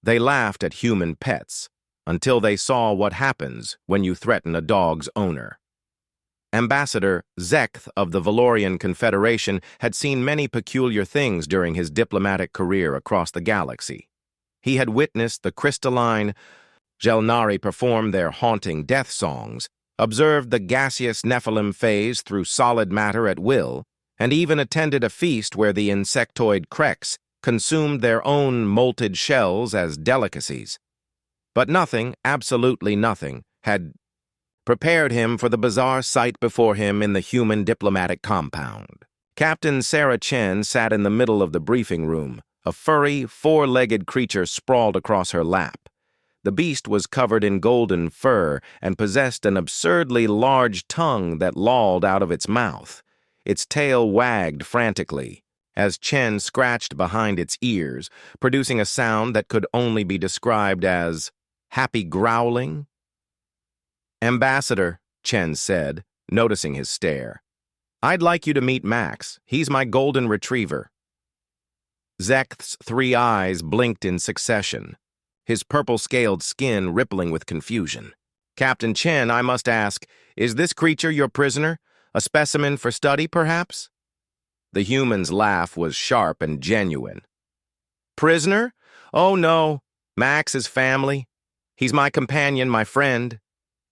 They laughed at human pets until they saw what happens when you threaten a dog's owner. Ambassador Zekth of the Valorian Confederation had seen many peculiar things during his diplomatic career across the galaxy. He had witnessed the crystalline Gelnari perform their haunting death songs, observed the gaseous Nephilim phase through solid matter at will, and even attended a feast where the insectoid Kreks consumed their own molted shells as delicacies. But nothing, absolutely nothing, had prepared him for the bizarre sight before him in the human diplomatic compound. Captain Sarah Chen sat in the middle of the briefing room, a furry, four-legged creature sprawled across her lap. The beast was covered in golden fur and possessed an absurdly large tongue that lolled out of its mouth. Its tail wagged frantically as Chen scratched behind its ears, producing a sound that could only be described as happy growling. "Ambassador," Chen said, noticing his stare, "I'd like you to meet Max. He's my golden retriever." Zekth's three eyes blinked in succession, his purple-scaled skin rippling with confusion. "Captain Chen, I must ask, is this creature your prisoner? A specimen for study, perhaps?" The human's laugh was sharp and genuine. "Prisoner? Oh, no. Max is family. He's my companion, my friend.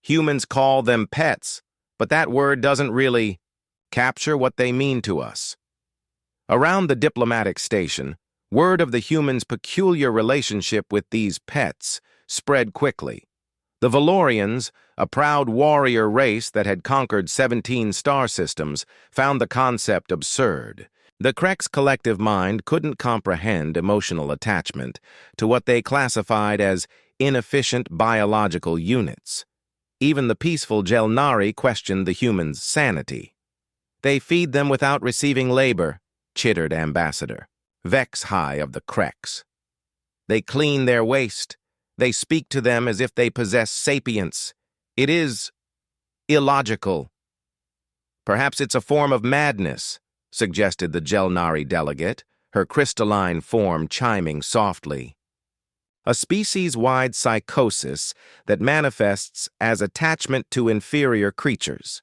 Humans call them pets, but that word doesn't really capture what they mean to us." Around the diplomatic station, word of the humans' peculiar relationship with these pets spread quickly. The Valorians, a proud warrior race that had conquered 17 star systems, found the concept absurd. The Kreks' collective mind couldn't comprehend emotional attachment to what they classified as inefficient biological units. Even the peaceful Gelnari questioned the humans' sanity. "They feed them without receiving labor," chittered Ambassador Vex High of the Kreks. "They clean their waste. They speak to them as if they possess sapience. It is illogical." "Perhaps it's a form of madness," suggested the Gelnari delegate, her crystalline form chiming softly. "A species-wide psychosis that manifests as attachment to inferior creatures."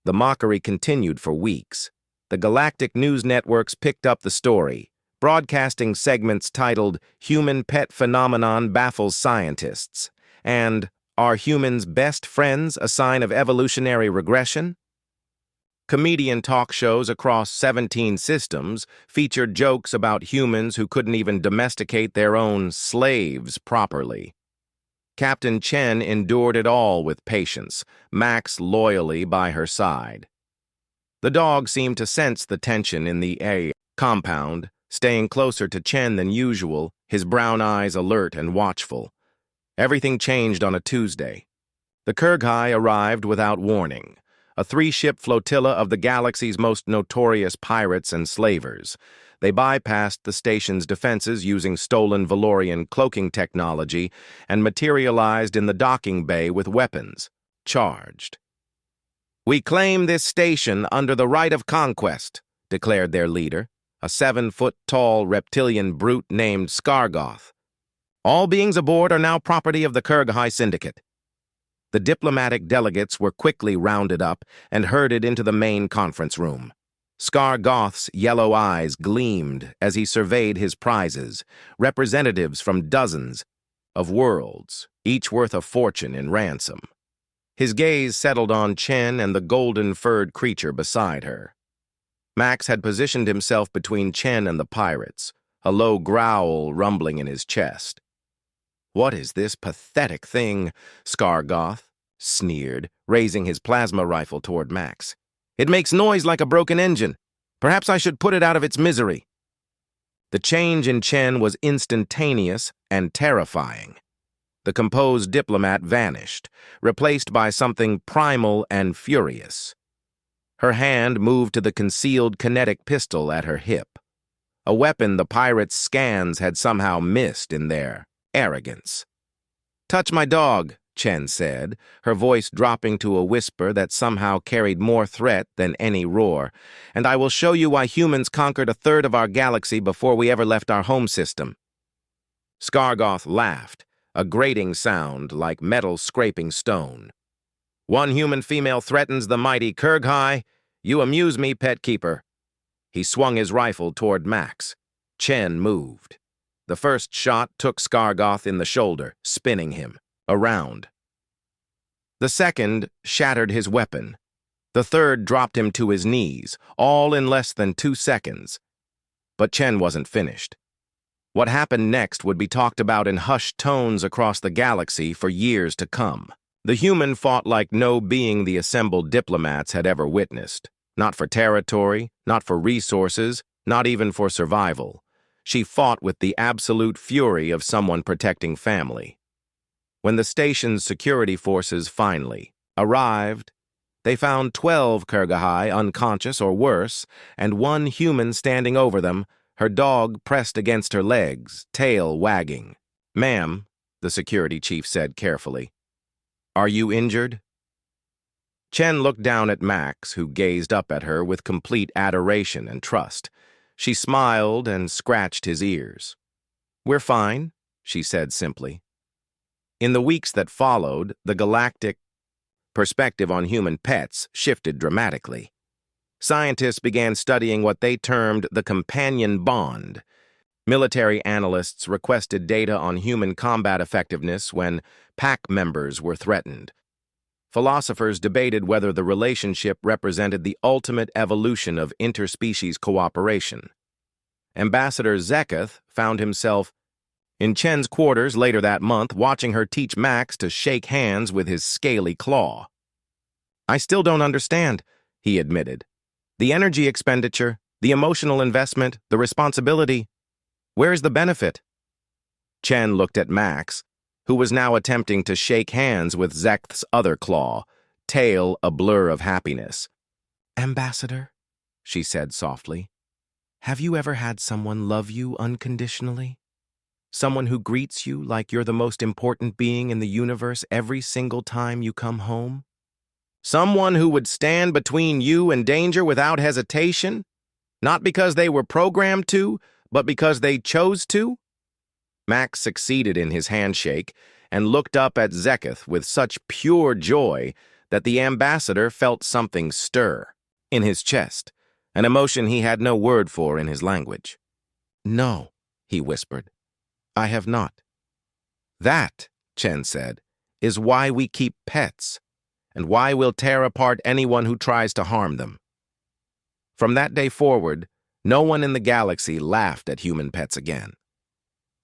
The mockery continued for weeks. The Galactic news networks picked up the story, broadcasting segments titled "Human Pet Phenomenon Baffles Scientists" and "Are Humans Best Friends a Sign of Evolutionary Regression?" Comedian talk shows across 17 systems featured jokes about humans who couldn't even domesticate their own slaves properly. Captain Chen endured it all with patience, Max loyally by her side. The dog seemed to sense the tension in the compound, staying closer to Chen than usual, his brown eyes alert and watchful. Everything changed on a Tuesday. The Kurghai arrived without warning, a three-ship flotilla of the galaxy's most notorious pirates and slavers. They bypassed the station's defenses using stolen Valorian cloaking technology and materialized in the docking bay with weapons, charged. "We claim this station under the right of conquest," declared their leader, a 7-foot-tall reptilian brute named Skargoth. "All beings aboard are now property of the Kurghai Syndicate." The diplomatic delegates were quickly rounded up and herded into the main conference room. Skargoth's yellow eyes gleamed as he surveyed his prizes, representatives from dozens of worlds, each worth a fortune in ransom. His gaze settled on Chen and the golden-furred creature beside her. Max had positioned himself between Chen and the pirates, a low growl rumbling in his chest. "What is this pathetic thing?" Skargoth sneered, raising his plasma rifle toward Max. "It makes noise like a broken engine. Perhaps I should put it out of its misery." The change in Chen was instantaneous and terrifying. The composed diplomat vanished, replaced by something primal and furious. Her hand moved to the concealed kinetic pistol at her hip, a weapon the pirates' scans had somehow missed in their arrogance. "Touch my dog," Chen said, her voice dropping to a whisper that somehow carried more threat than any roar, "and I will show you why humans conquered a third of our galaxy before we ever left our home system." Skargoth laughed, a grating sound like metal scraping stone. One human female threatens the mighty Kurghai. You amuse me, pet keeper. He swung his rifle toward Max. Chen moved. The first shot took Skargoth in the shoulder, spinning him around. The second shattered his weapon. The third dropped him to his knees, all in less than 2 seconds. But Chen wasn't finished. What happened next would be talked about in hushed tones across the galaxy for years to come. The human fought like no being the assembled diplomats had ever witnessed. Not for territory, not for resources, not even for survival. She fought with the absolute fury of someone protecting family. When the station's security forces finally arrived, they found 12 Kurghai unconscious or worse, and one human standing over them, her dog pressed against her legs, tail wagging. "Ma'am," the security chief said carefully, "are you injured?" Chen looked down at Max, who gazed up at her with complete adoration and trust. She smiled and scratched his ears. "We're fine," she said simply. In the weeks that followed, the Galactic perspective on human pets shifted dramatically. Scientists began studying what they termed the companion bond. Military analysts requested data on human combat effectiveness when pack members were threatened. Philosophers debated whether the relationship represented the ultimate evolution of interspecies cooperation. Ambassador Zeketh found himself in Chen's quarters later that month, watching her teach Max to shake hands with his scaly claw. "I still don't understand," he admitted. "The energy expenditure, the emotional investment, the responsibility. Where's the benefit?" Chen looked at Max, who was now attempting to shake hands with Zeketh's other claw, tail a blur of happiness. "Ambassador," she said softly, "have you ever had someone love you unconditionally? Someone who greets you like you're the most important being in the universe every single time you come home? Someone who would stand between you and danger without hesitation? Not because they were programmed to, but because they chose to?" Max succeeded in his handshake and looked up at Zeketh with such pure joy that the ambassador felt something stir in his chest, an emotion he had no word for in his language. "No," he whispered. "I have not." "That," Chen said, "is why we keep pets, and why we'll tear apart anyone who tries to harm them." From that day forward, no one in the galaxy laughed at human pets again.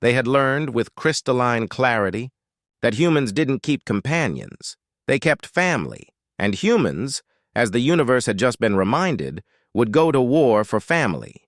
They had learned with crystalline clarity that humans didn't keep companions. They kept family, and humans, as the universe had just been reminded, would go to war for family.